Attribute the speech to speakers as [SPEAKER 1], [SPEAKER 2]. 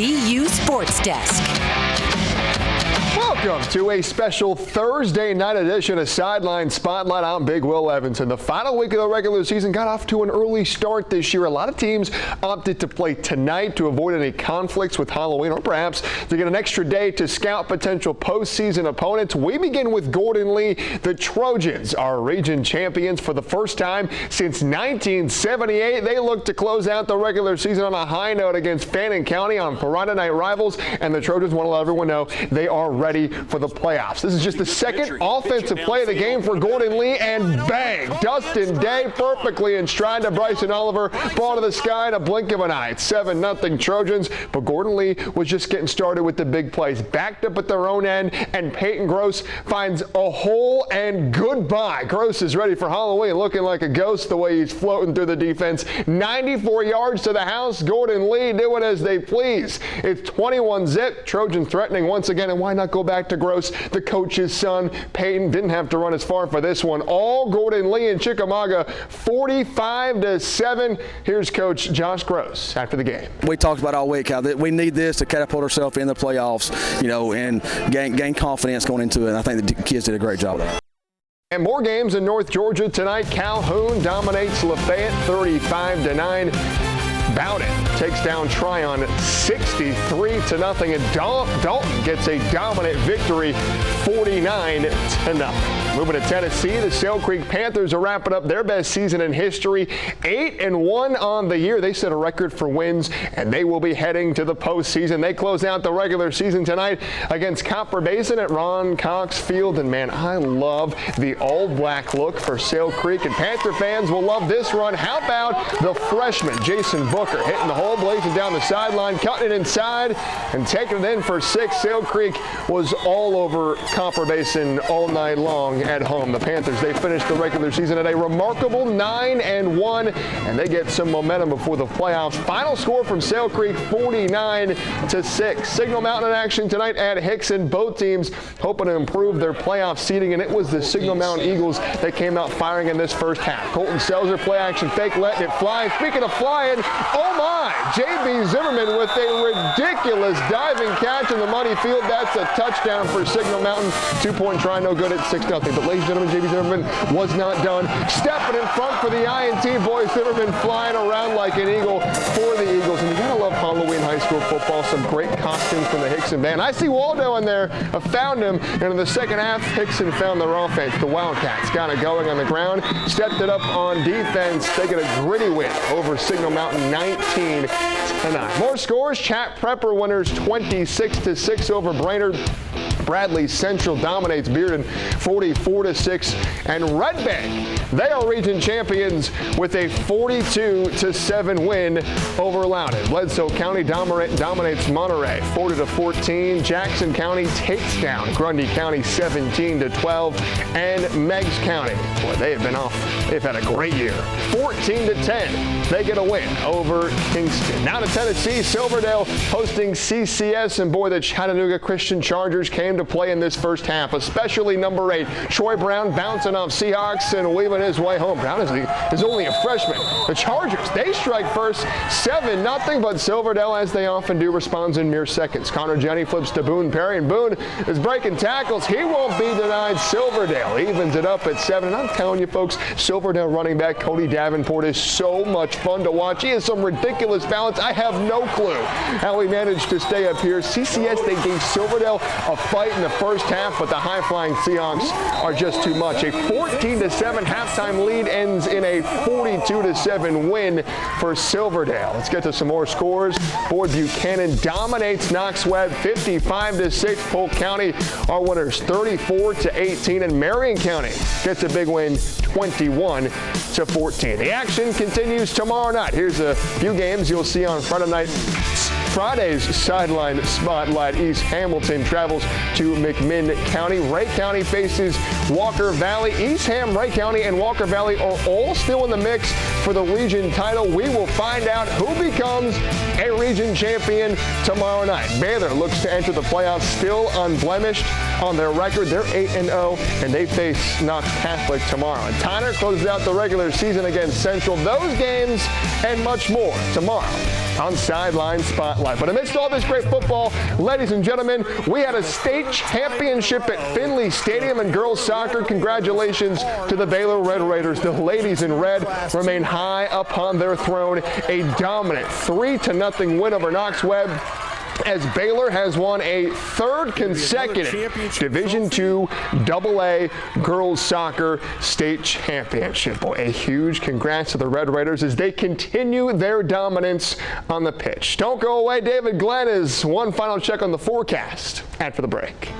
[SPEAKER 1] BU Sports Desk.
[SPEAKER 2] Welcome to a special Thursday night edition of Sideline Spotlight. I'm Big Will Evanson. The final week of the regular season got off to an early start this year. A lot of teams opted to play tonight to avoid any conflicts with Halloween, or perhaps to get an extra day to scout potential postseason opponents. We begin with Gordon Lee. The Trojans are region champions for the first time since 1978. They look to close out the regular season on a high note against Fannin County on Friday night rivals, and the Trojans want to let everyone know they are ready for the playoffs. This is just the second offensive play of the game for Gordon Lee, and bang! Dustin Day perfectly in stride to Bryson Oliver. Ball to the sky in a blink of an eye. It's 7-0 Trojans, but Gordon Lee was just getting started with the big plays. Backed up at their own end, and Peyton Gross finds a hole, and goodbye. Gross is ready for Halloween, looking like a ghost the way he's floating through the defense. 94 yards to the house. Gordon Lee doing as they please. It's 21-zip. Trojans threatening once again, and why not go back to Gross, the coach's son. Peyton didn't have to run as far for this one. All Gordon Lee and Chickamauga, 45-7. Here's Coach Josh Gross after the game.
[SPEAKER 3] We talked about all week how that we need this to catapult ourselves in the playoffs, and gain confidence going into it. And I think the kids did a great job of that.
[SPEAKER 2] And more games in North Georgia tonight. Calhoun dominates Lafayette 35-9. Bowden takes down Tryon 63-0, and Dalton gets a dominant victory 49-0. Moving to Tennessee, the Sail Creek Panthers are wrapping up their best season in history, 8-1 on the year. They set a record for wins, and they will be heading to the postseason. They close out the regular season tonight against Copper Basin at Ron Cox Field, and man, I love the all-black look for Sail Creek, and Panther fans will love this run. How about the freshman Jason Booker hitting the hole, blazing down the sideline, cutting it inside, and taking it in for 6. Sail Creek was all over Copper Basin all night long at home. The Panthers, they finished the regular season at a remarkable 9-1, and they get some momentum before the playoffs. Final score from Sail Creek, 49-6. Signal Mountain in action tonight at Hickson. Both teams hoping to improve their playoff seeding, and it was the Signal Mountain Eagles that came out firing in this first half. Colton Selzer, play action fake, letting it fly. Speaking of flying, oh my! J.B. Zimmerman with a ridiculous diving catch in the money field. That's a touchdown for Signal Mountain. 2-point try, no good at 6-0. But ladies and gentlemen, J.B. Zimmerman was not done. Stepping in front for the INT boys. Zimmerman flying around like an eagle for the Eagles. And you gotta love Halloween high school football. Some great costumes from the Hickson band. I see Waldo in there. I found him. And in the second half, Hickson found their offense. The Wildcats got it going on the ground. Stepped it up on defense. They get a gritty win over Signal Mountain 19-9. More scores. Chat Prepper winners 26-6 over Brainerd. Bradley Central dominates Bearden 44-6, and Red Bank, they are region champions with a 42-7 win over Loudoun. Bledsoe County dominates Monterey 40-14. Jackson County takes down Grundy County 17-12, and Meigs County, boy, they have been off. They've had a great year. 14-10, they get a win over Kingston. Now to Tennessee, Silverdale hosting CCS, and boy, the Chattanooga Christian Chargers came to play in this first half, especially number 8, Troy Brown, bouncing off Seahawks and weaving his way home. Brown is only a freshman. The Chargers, they strike first, 7-0, but Silverdale, as they often do, responds in mere seconds. Connor Jenny flips to Boone Perry, and Boone is breaking tackles. He won't be denied. Silverdale evens it up at 7. And I'm telling you, folks, Silverdale running back Cody Davenport is so much fun to watch. He has some ridiculous balance. I have no clue how he managed to stay up here. CCS, they gave Silverdale a fight in the first half, but the high-flying Seahawks are just too much. A 14-7 halftime lead ends in a 42-7 win for Silverdale. Let's get to some more scores. Boyd Buchanan dominates Knox Webb 55-6. Polk County are winners 34-18, and Marion County gets a big win 21-14. The action continues tomorrow night. Here's a few games you'll see on Friday's Sideline Spotlight. East Hamilton travels to McMinn County. Ray County faces Walker Valley. East Ham, Ray County, and Walker Valley are all still in the mix for the region title. We will find out who becomes a region champion tomorrow night. Baylor looks to enter the playoffs still unblemished on their record. They're 8-0, and they face Knox Catholic tomorrow. And Tyner closes out the regular season against Central. Those games and much more tomorrow on Sideline Spotlight. But amidst all this great football, ladies and gentlemen, we had a state championship at Finley Stadium in girls soccer. Congratulations to the Baylor Red Raiders. The ladies in red remain high upon their throne. A dominant 3-0 win over Knox Webb, as Baylor has won a third consecutive Division II AA girls soccer state championship. Boy, a huge congrats to the Red Raiders as they continue their dominance on the pitch. Don't go away. David Glenn is one final check on the forecast after the break.